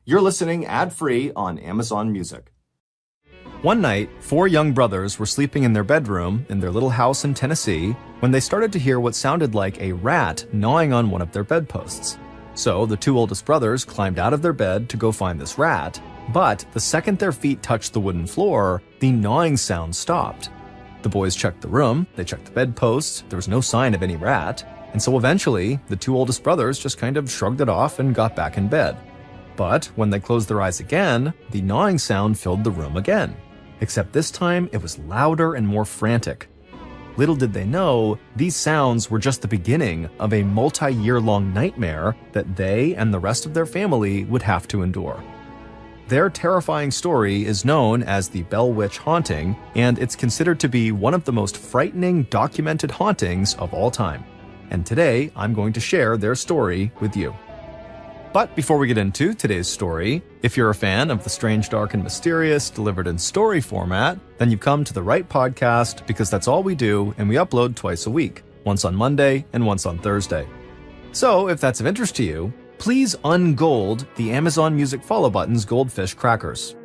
You're listening ad-free on Amazon Music. One night, 4 young brothers were sleeping in their bedroom in their little house in Tennessee when they started to hear what sounded like a rat gnawing on one of their bedposts. So the 2 oldest brothers climbed out of their bed to go find this rat, but the second their feet touched the wooden floor, the gnawing sound stopped. The boys checked the room, they checked the bedposts, there was no sign of any rat, and so eventually, the 2 oldest brothers just kind of shrugged it off and got back in bed. But when they closed their eyes again, the gnawing sound filled the room again. Except this time, it was louder and more frantic. Little did they know, these sounds were just the beginning of a multi-year-long nightmare that they and the rest of their family would have to endure. Their terrifying story is known as the Bell Witch Haunting, and it's considered to be one of the most frightening documented hauntings of all time. And today, I'm going to share their story with you. But before we get into today's story, if you're a fan of the strange, dark, and mysterious delivered in story format, then you've come to the right podcast because that's all we do, and we upload twice a week, once on Monday and once on Thursday. So if that's of interest to you, please ungold the Amazon Music follow button's goldfish crackers.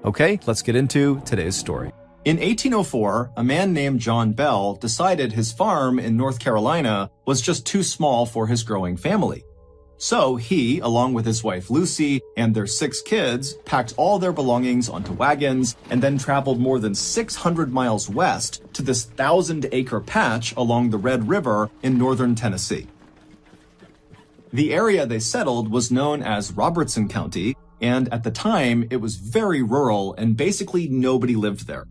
Okay, let's get into today's story. In 1804, a man named John Bell decided his farm in North Carolina was just too small for his growing family. So he, along with his wife Lucy and their 6 kids, packed all their belongings onto wagons and then traveled more than 600 miles west to this 1,000-acre patch along the Red River in northern Tennessee. The area they settled was known as Robertson County, and at the time, it was very rural and basically nobody lived there.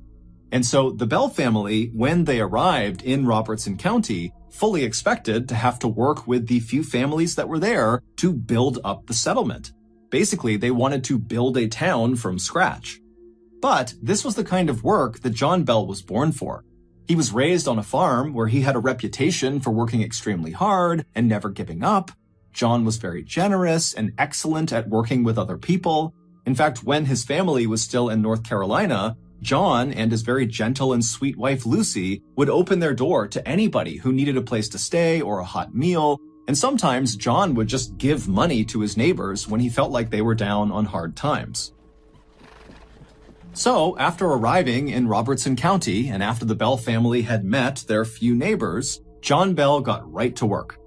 And so the Bell family, when they arrived in Robertson County, fully expected to have to work with the few families that were there to build up the settlement. Basically, they wanted to build a town from scratch. But this was the kind of work that John Bell was born for. He was raised on a farm where he had a reputation for working extremely hard and never giving up. John was very generous and excellent at working with other people. In fact, when his family was still in North Carolina, John and his very gentle and sweet wife Lucy would open their door to anybody who needed a place to stay or a hot meal, and sometimes John would just give money to his neighbors when he felt like they were down on hard times. So, after arriving in Robertson County and after the Bell family had met their few neighbors, John Bell got right to work.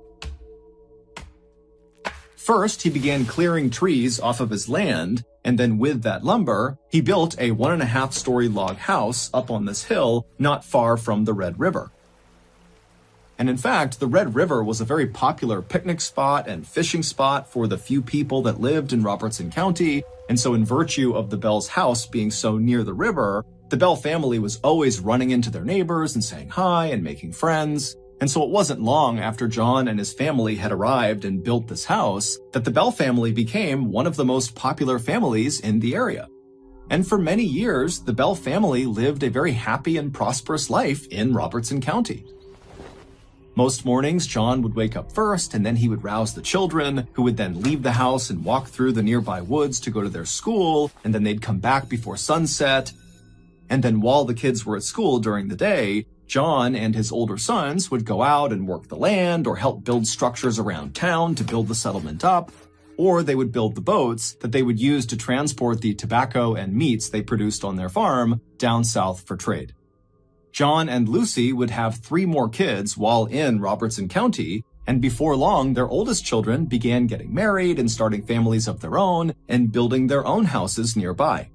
First, he began clearing trees off of his land, and then with that lumber, he built a 1.5-story log house up on this hill not far from the Red River. And in fact, the Red River was a very popular picnic spot and fishing spot for the few people that lived in Robertson County, and so in virtue of the Bell's house being so near the river, the Bell family was always running into their neighbors and saying hi and making friends. And so it wasn't long after John and his family had arrived and built this house that the Bell family became one of the most popular families in the area. And for many years, the Bell family lived a very happy and prosperous life in Robertson County. Most mornings, John would wake up first, and then he would rouse the children, who would then leave the house and walk through the nearby woods to go to their school, and then they'd come back before sunset. And then while the kids were at school during the day, John and his older sons would go out and work the land or help build structures around town to build the settlement up, or they would build the boats that they would use to transport the tobacco and meats they produced on their farm down south for trade. John and Lucy would have 3 more kids while in Robertson County, and before long, their oldest children began getting married and starting families of their own and building their own houses nearby.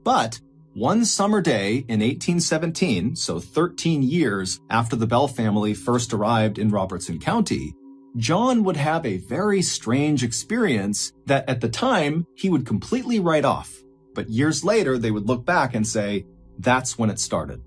But one summer day in 1817, so 13 years after the Bell family first arrived in Robertson County, John would have a very strange experience that at the time he would completely write off. But years later, they would look back and say, that's when it started.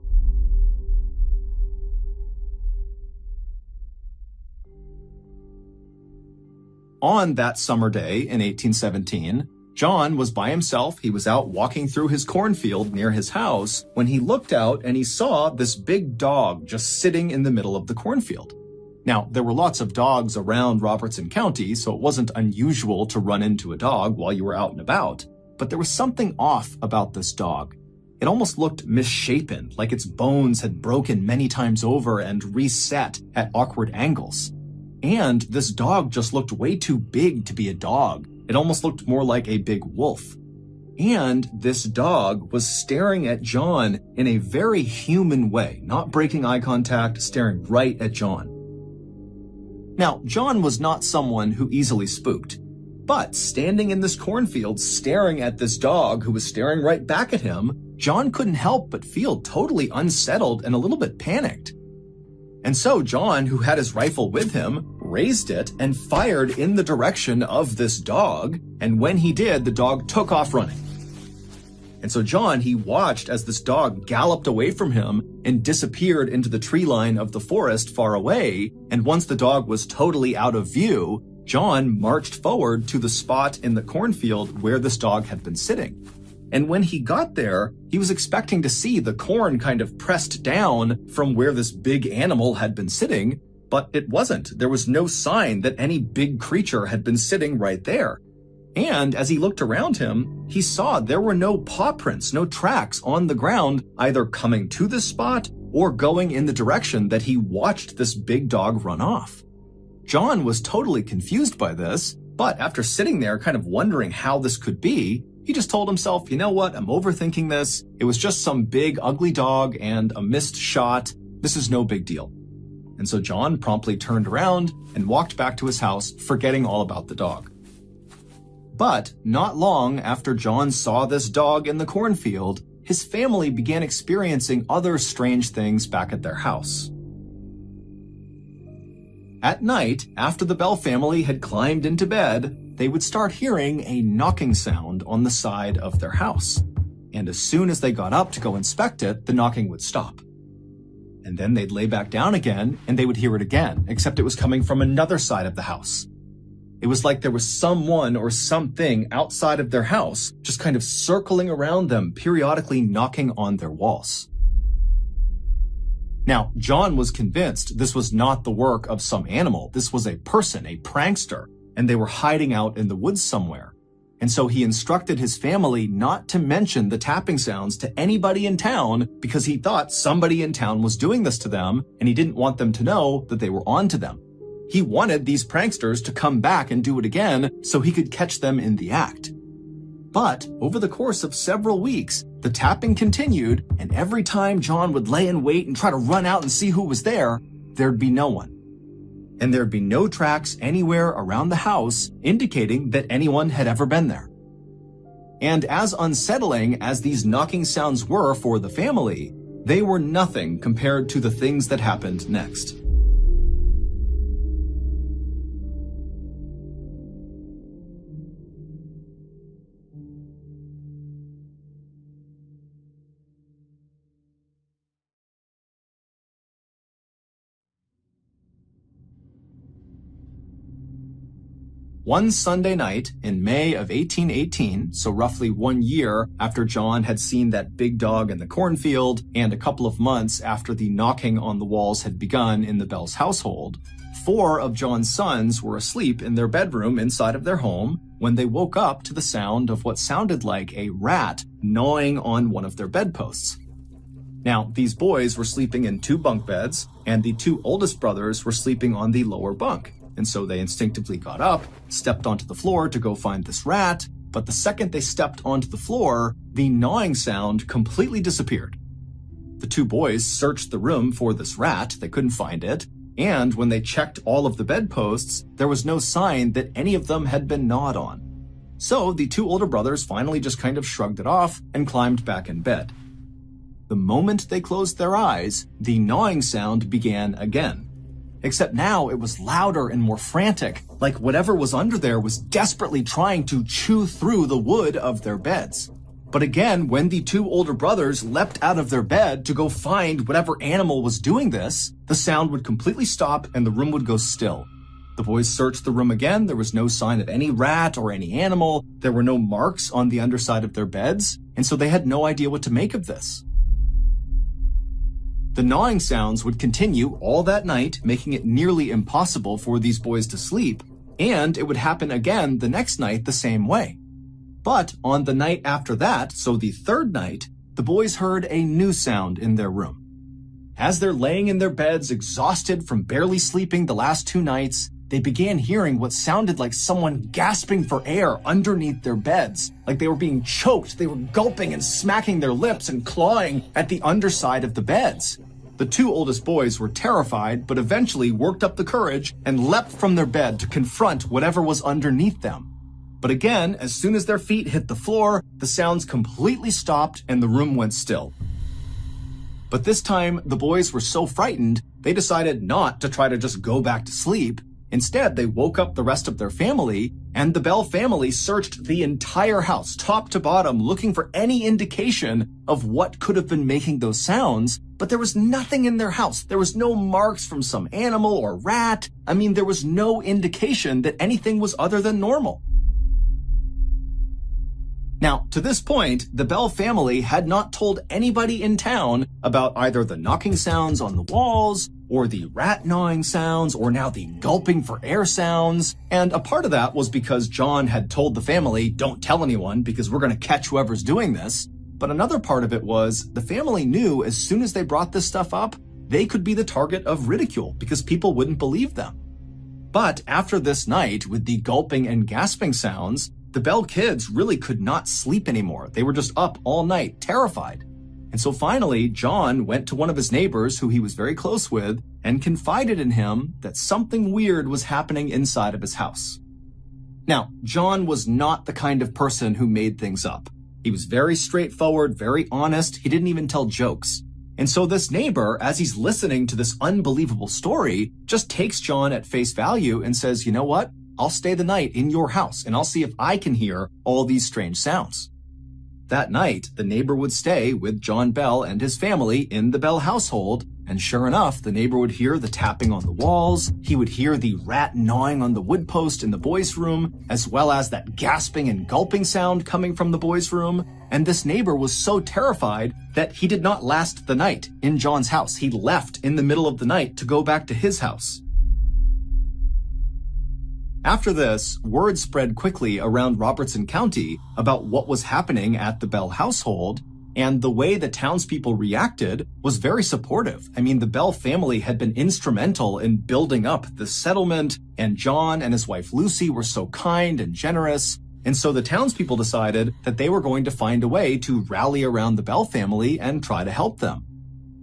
On that summer day in 1817, John was by himself. He was out walking through his cornfield near his house when he looked out and he saw this big dog just sitting in the middle of the cornfield. Now, there were lots of dogs around Robertson County, so it wasn't unusual to run into a dog while you were out and about. But there was something off about this dog. It almost looked misshapen, like its bones had broken many times over and reset at awkward angles. And this dog just looked way too big to be a dog. It almost looked more like a big wolf. And this dog was staring at John in a very human way, not breaking eye contact, staring right at John. Now, John was not someone who easily spooked, but standing in this cornfield staring at this dog who was staring right back at him, John couldn't help but feel totally unsettled and a little bit panicked. And so John, who had his rifle with him, raised it and fired in the direction of this dog, and when he did, the dog took off running. And so John, he watched as this dog galloped away from him and disappeared into the tree line of the forest far away, and once the dog was totally out of view, John marched forward to the spot in the cornfield where this dog had been sitting. And when he got there, he was expecting to see the corn kind of pressed down from where this big animal had been sitting, but it wasn't. There was no sign that any big creature had been sitting right there. And as he looked around him, he saw there were no paw prints, no tracks on the ground, either coming to this spot or going in the direction that he watched this big dog run off. John was totally confused by this, but after sitting there kind of wondering how this could be, he just told himself, you know what, I'm overthinking this. It was just some big ugly dog and a missed shot. This is no big deal. And so John promptly turned around and walked back to his house, forgetting all about the dog. But not long after John saw this dog in the cornfield, his family began experiencing other strange things back at their house. At night, after the Bell family had climbed into bed, they would start hearing a knocking sound on the side of their house. And as soon as they got up to go inspect it, the knocking would stop. And then they'd lay back down again, and they would hear it again, except it was coming from another side of the house. It was like there was someone or something outside of their house, just kind of circling around them, periodically knocking on their walls. Now, John was convinced this was not the work of some animal. This was a person, a prankster, and they were hiding out in the woods somewhere. And so he instructed his family not to mention the tapping sounds to anybody in town because he thought somebody in town was doing this to them, and he didn't want them to know that they were onto them. He wanted these pranksters to come back and do it again so he could catch them in the act. But over the course of several weeks, the tapping continued, and every time John would lay in wait and try to run out and see who was there, there'd be no one. And there'd be no tracks anywhere around the house indicating that anyone had ever been there. And as unsettling as these knocking sounds were for the family, they were nothing compared to the things that happened next. One Sunday night in May of 1818, so roughly 1 year after John had seen that big dog in the cornfield and a couple of months after the knocking on the walls had begun in the Bell's household, 4 of John's sons were asleep in their bedroom inside of their home when they woke up to the sound of what sounded like a rat gnawing on one of their bedposts. Now, these boys were sleeping in 2 bunk beds, and the 2 oldest brothers were sleeping on the lower bunk. And so they instinctively got up, stepped onto the floor to go find this rat, but the second they stepped onto the floor, the gnawing sound completely disappeared. The 2 boys searched the room for this rat, they couldn't find it, and when they checked all of the bedposts, there was no sign that any of them had been gnawed on. So the 2 older brothers finally just kind of shrugged it off and climbed back in bed. The moment they closed their eyes, the gnawing sound began again. Except now it was louder and more frantic, like whatever was under there was desperately trying to chew through the wood of their beds. But again, when the 2 older brothers leapt out of their bed to go find whatever animal was doing this, the sound would completely stop and the room would go still. The boys searched the room again. There was no sign of any rat or any animal. There were no marks on the underside of their beds, and so they had no idea what to make of this. The gnawing sounds would continue all that night, making it nearly impossible for these boys to sleep, and it would happen again the next night the same way. But on the night after that, so the 3rd night, the boys heard a new sound in their room. As they're laying in their beds, exhausted from barely sleeping the last 2 nights, they began hearing what sounded like someone gasping for air underneath their beds. Like they were being choked, they were gulping and smacking their lips and clawing at the underside of the beds. The two oldest boys were terrified, but eventually worked up the courage and leapt from their bed to confront whatever was underneath them. But again, as soon as their feet hit the floor, the sounds completely stopped and the room went still. But this time, the boys were so frightened, they decided not to try to just go back to sleep. Instead, they woke up the rest of their family, and the Bell family searched the entire house, top to bottom, looking for any indication of what could have been making those sounds. But there was nothing in their house. There was no marks from some animal or rat. I mean, there was no indication that anything was other than normal. Now, to this point, the Bell family had not told anybody in town about either the knocking sounds on the walls, or the rat gnawing sounds, or now the gulping for air sounds. And a part of that was because John had told the family, don't tell anyone because we're going to catch whoever's doing this. But another part of it was the family knew as soon as they brought this stuff up, they could be the target of ridicule because people wouldn't believe them. But after this night with the gulping and gasping sounds, the Bell kids really could not sleep anymore. They were just up all night, terrified. And so finally, John went to one of his neighbors who he was very close with and confided in him that something weird was happening inside of his house. Now, John was not the kind of person who made things up. He was very straightforward, very honest. He didn't even tell jokes. And so this neighbor, as he's listening to this unbelievable story, just takes John at face value and says, you know what? I'll stay the night in your house and I'll see if I can hear all these strange sounds. That night, the neighbor would stay with John Bell and his family in the Bell household, and sure enough, the neighbor would hear the tapping on the walls, he would hear the rat gnawing on the wood post in the boys' room, as well as that gasping and gulping sound coming from the boys' room, and this neighbor was so terrified that he did not last the night in John's house. He left in the middle of the night to go back to his house. After this, word spread quickly around Robertson County about what was happening at the Bell household, and the way the townspeople reacted was very supportive. I mean, the Bell family had been instrumental in building up the settlement, and John and his wife Lucy were so kind and generous, and so the townspeople decided that they were going to find a way to rally around the Bell family and try to help them.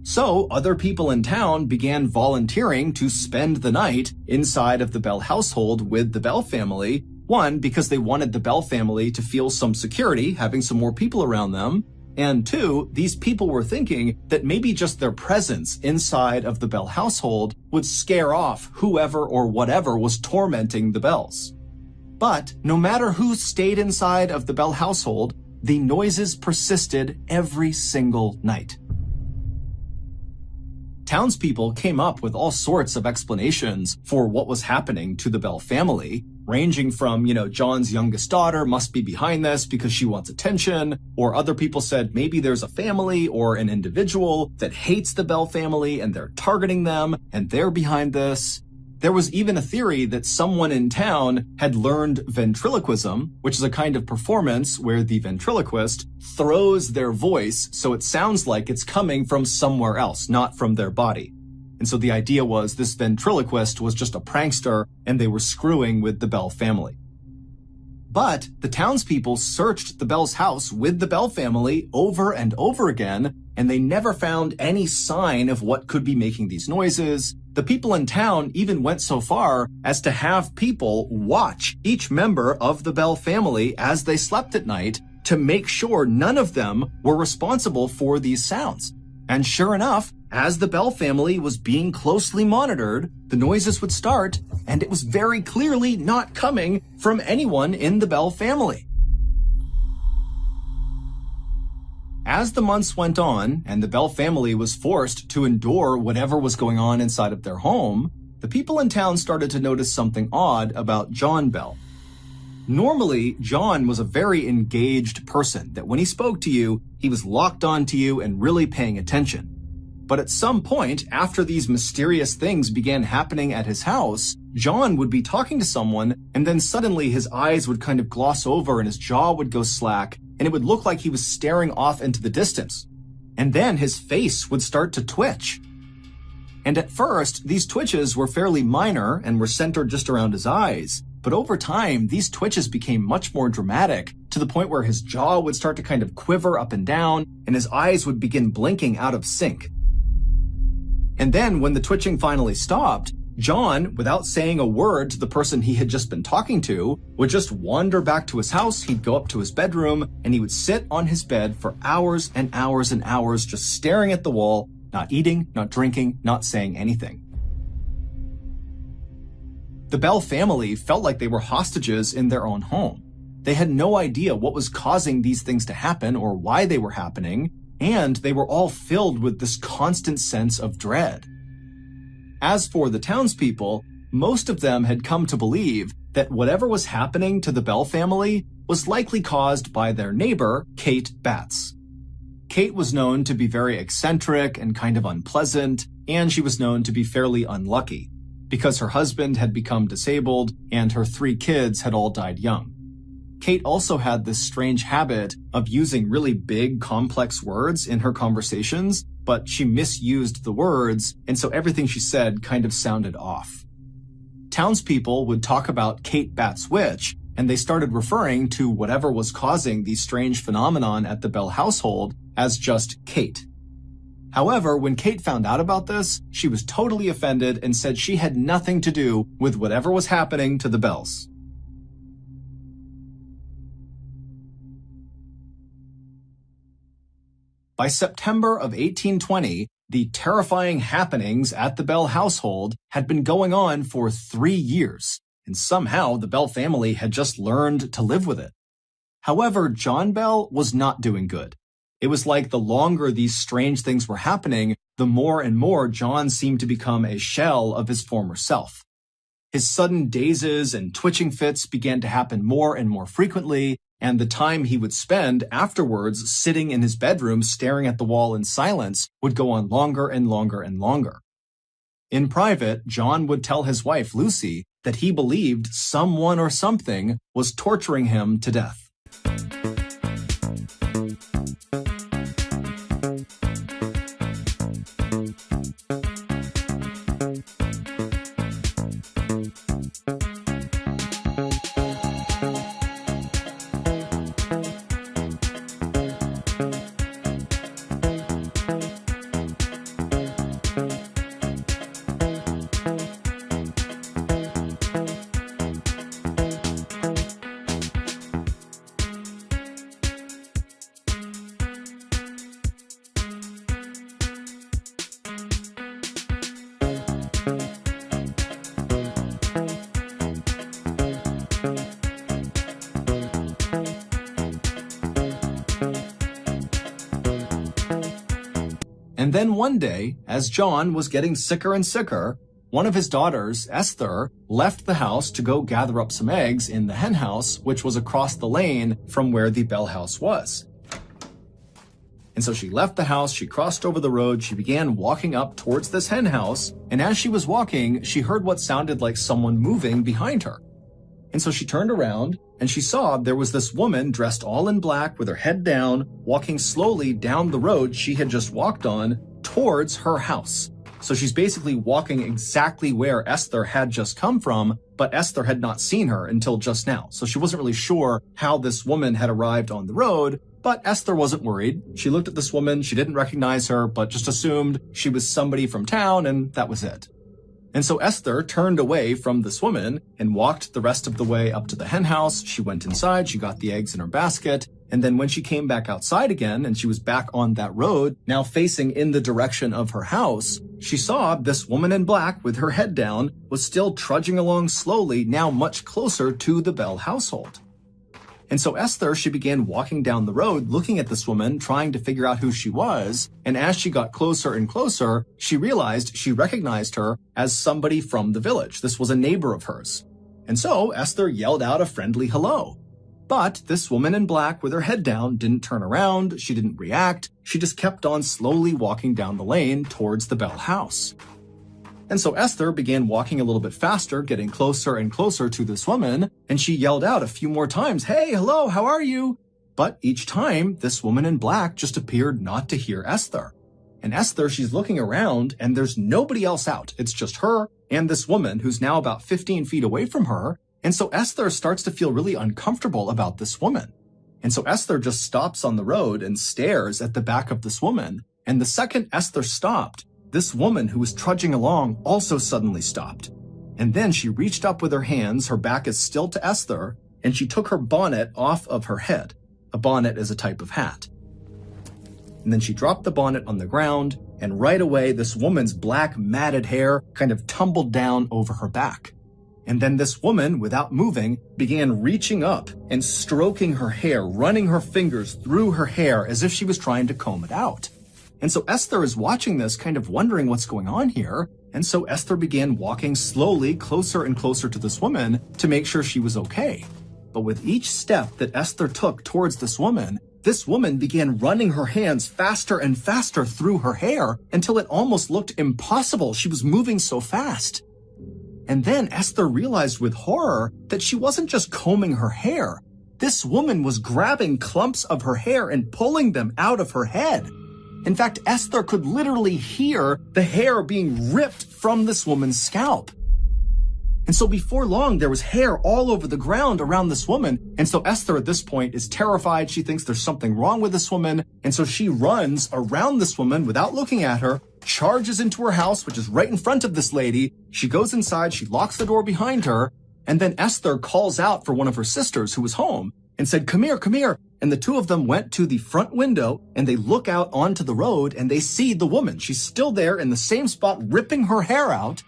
So other people in town began volunteering to spend the night inside of the Bell household with the Bell family. One, because they wanted the Bell family to feel some security, having some more people around them. And two, these people were thinking that maybe just their presence inside of the Bell household would scare off whoever or whatever was tormenting the Bells. But no matter who stayed inside of the Bell household, the noises persisted every single night. Townspeople came up with all sorts of explanations for what was happening to the Bell family, ranging from, John's youngest daughter must be behind this because she wants attention, or other people said maybe there's a family or an individual that hates the Bell family and they're targeting them and they're behind this. There was even a theory that someone in town had learned ventriloquism, which is a kind of performance where the ventriloquist throws their voice so it sounds like it's coming from somewhere else, not from their body. And so the idea was this ventriloquist was just a prankster and they were screwing with the Bell family. But the townspeople searched the Bell's house with the Bell family over and over again, and they never found any sign of what could be making these noises. The people in town even went so far as to have people watch each member of the Bell family as they slept at night to make sure none of them were responsible for these sounds. And sure enough, as the Bell family was being closely monitored, the noises would start, and it was very clearly not coming from anyone in the Bell family. As the months went on, and the Bell family was forced to endure whatever was going on inside of their home, the people in town started to notice something odd about John Bell. Normally, John was a very engaged person, that when he spoke to you, he was locked onto you and really paying attention. But at some point, after these mysterious things began happening at his house, John would be talking to someone, and then suddenly his eyes would kind of gloss over and his jaw would go slack, and it would look like he was staring off into the distance. And then his face would start to twitch. And at first, these twitches were fairly minor and were centered just around his eyes. But over time, these twitches became much more dramatic, to the point where his jaw would start to kind of quiver up and down, and his eyes would begin blinking out of sync. And then, when the twitching finally stopped, John, without saying a word to the person he had just been talking to, would just wander back to his house. He'd go up to his bedroom, and he would sit on his bed for hours and hours and hours, just staring at the wall, not eating, not drinking, not saying anything. The Bell family felt like they were hostages in their own home. They had no idea what was causing these things to happen or why they were happening, and they were all filled with this constant sense of dread. As for the townspeople, most of them had come to believe that whatever was happening to the Bell family was likely caused by their neighbor, Kate Batts. Kate was known to be very eccentric and kind of unpleasant, and she was known to be fairly unlucky, because her husband had become disabled and her 3 kids had all died young. Kate also had this strange habit of using really big, complex words in her conversations, but she misused the words, and so everything she said kind of sounded off. Townspeople would talk about Kate Batts' witch, and they started referring to whatever was causing these strange phenomenon at the Bell household as just Kate. However, when Kate found out about this, she was totally offended and said she had nothing to do with whatever was happening to the Bells. By September of 1820, the terrifying happenings at the Bell household had been going on for 3 years, and somehow the Bell family had just learned to live with it. However, John Bell was not doing good. It was like the longer these strange things were happening, the more and more John seemed to become a shell of his former self. His sudden dazes and twitching fits began to happen more and more frequently, and the time he would spend afterwards sitting in his bedroom staring at the wall in silence would go on longer and longer and longer. In private, John would tell his wife, Lucy, that he believed someone or something was torturing him to death. And then one day, as John was getting sicker and sicker, one of his daughters, Esther, left the house to go gather up some eggs in the hen house, which was across the lane from where the Bell house was. And so she left the house, she crossed over the road, she began walking up towards this hen house, and as she was walking, she heard what sounded like someone moving behind her. And so she turned around, and she saw there was this woman dressed all in black with her head down, walking slowly down the road she had just walked on towards her house. So she's basically walking exactly where Esther had just come from, but Esther had not seen her until just now. So she wasn't really sure how this woman had arrived on the road, but Esther wasn't worried. She looked at this woman, she didn't recognize her, but just assumed she was somebody from town, and that was it. And so Esther turned away from this woman and walked the rest of the way up to the hen house. She went inside, she got the eggs in her basket, and then when she came back outside again and she was back on that road, now facing in the direction of her house, she saw this woman in black with her head down was still trudging along slowly, now much closer to the Bell household. And so Esther, she began walking down the road, looking at this woman, trying to figure out who she was. And as she got closer and closer, she realized she recognized her as somebody from the village. This was a neighbor of hers. And so Esther yelled out a friendly hello. But this woman in black with her head down didn't turn around. She didn't react. She just kept on slowly walking down the lane towards the Bell house. And so Esther began walking a little bit faster, getting closer and closer to this woman, and she yelled out a few more times, "Hey, hello, how are you?" But each time, this woman in black just appeared not to hear Esther. And Esther, she's looking around and there's nobody else out. It's just her and this woman who's now about 15 feet away from her. And so Esther starts to feel really uncomfortable about this woman. And so Esther just stops on the road and stares at the back of this woman. And the second Esther stopped, this woman who was trudging along also suddenly stopped. And then she reached up with her hands, her back is still to Esther, and she took her bonnet off of her head. A bonnet is a type of hat. And then she dropped the bonnet on the ground, and right away this woman's black matted hair kind of tumbled down over her back. And then this woman, without moving, began reaching up and stroking her hair, running her fingers through her hair as if she was trying to comb it out. And so Esther is watching this, kind of wondering what's going on here. And so Esther began walking slowly closer and closer to this woman to make sure she was okay. But with each step that Esther took towards this woman began running her hands faster and faster through her hair until it almost looked impossible. She was moving so fast. And then Esther realized with horror that she wasn't just combing her hair. This woman was grabbing clumps of her hair and pulling them out of her head. In fact, Esther could literally hear the hair being ripped from this woman's scalp. And so before long, there was hair all over the ground around this woman. And so Esther at this point is terrified. She thinks there's something wrong with this woman. And so she runs around this woman without looking at her, charges into her house, which is right in front of this lady. She goes inside, she locks the door behind her. And then Esther calls out for one of her sisters who was home and said, "Come here, come here." And the two of them went to the front window and they look out onto the road and they see the woman. She's still there in the same spot, ripping her hair out.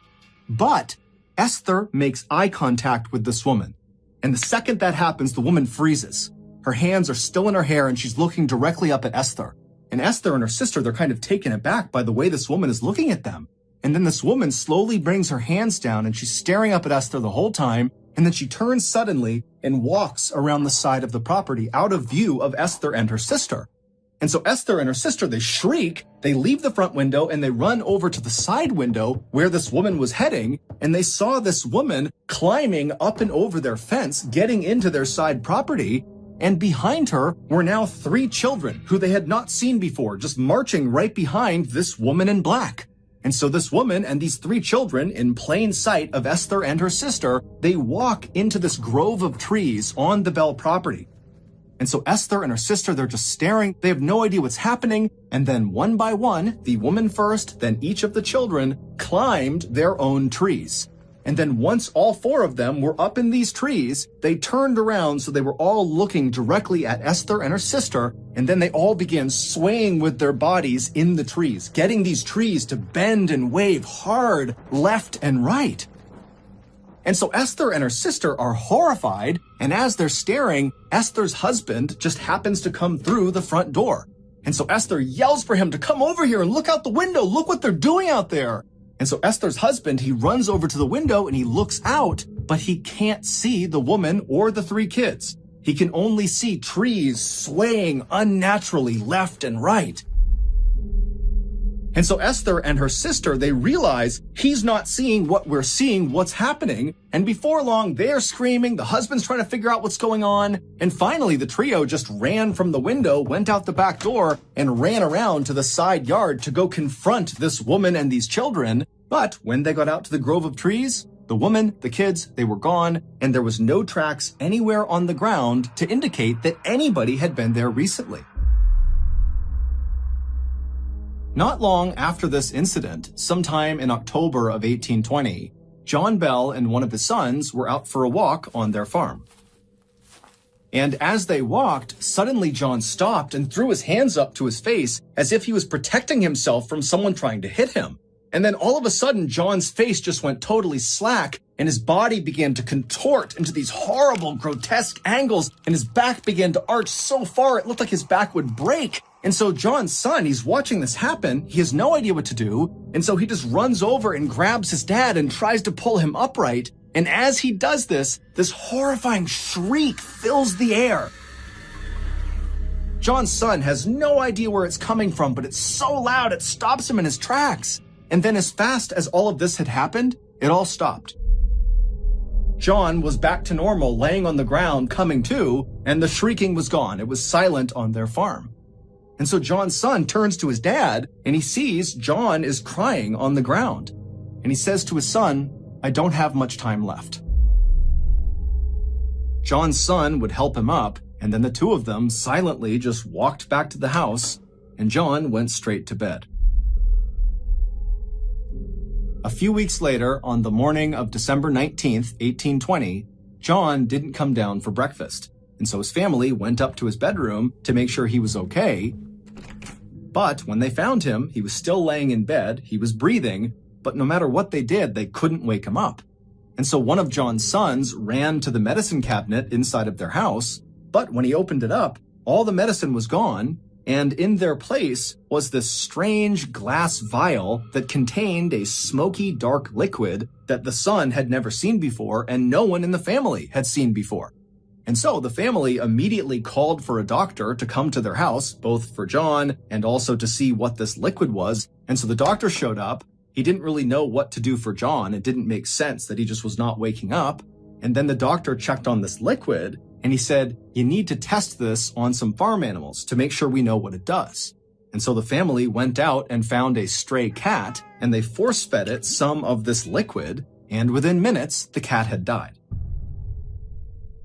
But Esther makes eye contact with this woman. And the second that happens, the woman freezes. Her hands are still in her hair and she's looking directly up at Esther. And Esther and her sister, they're kind of taken aback by the way this woman is looking at them. And then this woman slowly brings her hands down and she's staring up at Esther the whole time. And then she turns suddenly and walks around the side of the property out of view of Esther and her sister. And so Esther and her sister, they shriek, they leave the front window and they run over to the side window where this woman was heading. And they saw this woman climbing up and over their fence, getting into their side property. And behind her were now 3 children who they had not seen before, just marching right behind this woman in black. And so this woman and these 3 children, in plain sight of Esther and her sister, they walk into this grove of trees on the Bell property. And so Esther and her sister, they're just staring. They have no idea what's happening. And then one by one, the woman first, then each of the children climbed their own trees. And then once all 4 of them were up in these trees, they turned around so they were all looking directly at Esther and her sister. And then they all began swaying with their bodies in the trees, getting these trees to bend and wave hard left and right. And so Esther and her sister are horrified. And as they're staring, Esther's husband just happens to come through the front door. And so Esther yells for him to come over here and look out the window. Look what they're doing out there. And so Esther's husband, he runs over to the window and he looks out, but he can't see the woman or the 3 kids. He can only see trees swaying unnaturally left and right. And so Esther and her sister, they realize he's not seeing what we're seeing, what's happening. And before long, they're screaming. The husband's trying to figure out what's going on. And finally, the trio just ran from the window, went out the back door, and ran around to the side yard to go confront this woman and these children. But when they got out to the grove of trees, the woman, the kids, they were gone, and there was no tracks anywhere on the ground to indicate that anybody had been there recently. Not long after this incident, sometime in October of 1820, John Bell and one of his sons were out for a walk on their farm. And as they walked, suddenly John stopped and threw his hands up to his face as if he was protecting himself from someone trying to hit him. And then all of a sudden, John's face just went totally slack and his body began to contort into these horrible, grotesque angles, and his back began to arch so far it looked like his back would break. And so John's son, he's watching this happen. He has no idea what to do. And so he just runs over and grabs his dad and tries to pull him upright. And as he does this, this horrifying shriek fills the air. John's son has no idea where it's coming from, but it's so loud it stops him in his tracks. And then as fast as all of this had happened, it all stopped. John was back to normal, laying on the ground, coming to, and the shrieking was gone. It was silent on their farm. And so John's son turns to his dad and he sees John is crying on the ground. And he says to his son, "I don't have much time left." John's son would help him up, and then the two of them silently just walked back to the house, and John went straight to bed. A few weeks later, on the morning of December 19th, 1820, John didn't come down for breakfast, and so his family went up to his bedroom to make sure he was okay. But when they found him, he was still laying in bed, he was breathing, but no matter what they did, they couldn't wake him up. And so one of John's sons ran to the medicine cabinet inside of their house, but when he opened it up, all the medicine was gone, and in their place was this strange glass vial that contained a smoky, dark liquid that the son had never seen before and no one in the family had seen before. And so the family immediately called for a doctor to come to their house, both for John and also to see what this liquid was. And so the doctor showed up. He didn't really know what to do for John. It didn't make sense that he just was not waking up. And then the doctor checked on this liquid and he said, "You need to test this on some farm animals to make sure we know what it does." And so the family went out and found a stray cat and they force-fed it some of this liquid, and within minutes, the cat had died.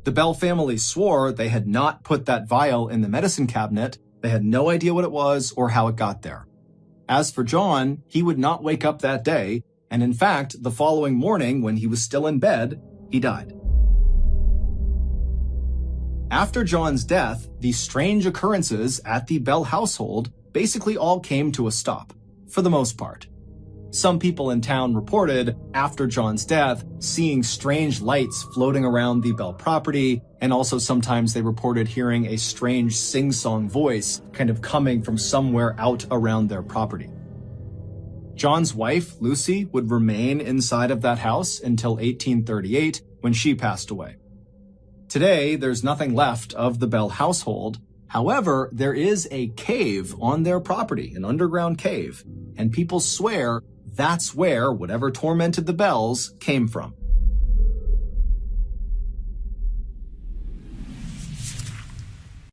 The Bell family swore they had not put that vial in the medicine cabinet. They had no idea what it was or how it got there. As for John, he would not wake up that day, and in fact, the following morning when he was still in bed, he died. After John's death, these strange occurrences at the Bell household basically all came to a stop, for the most part. Some people in town reported, after John's death, seeing strange lights floating around the Bell property, and also sometimes they reported hearing a strange sing-song voice kind of coming from somewhere out around their property. John's wife, Lucy, would remain inside of that house until 1838, when she passed away. Today, there's nothing left of the Bell household. However, there is a cave on their property, an underground cave, and people swear that's where whatever tormented the Bells came from.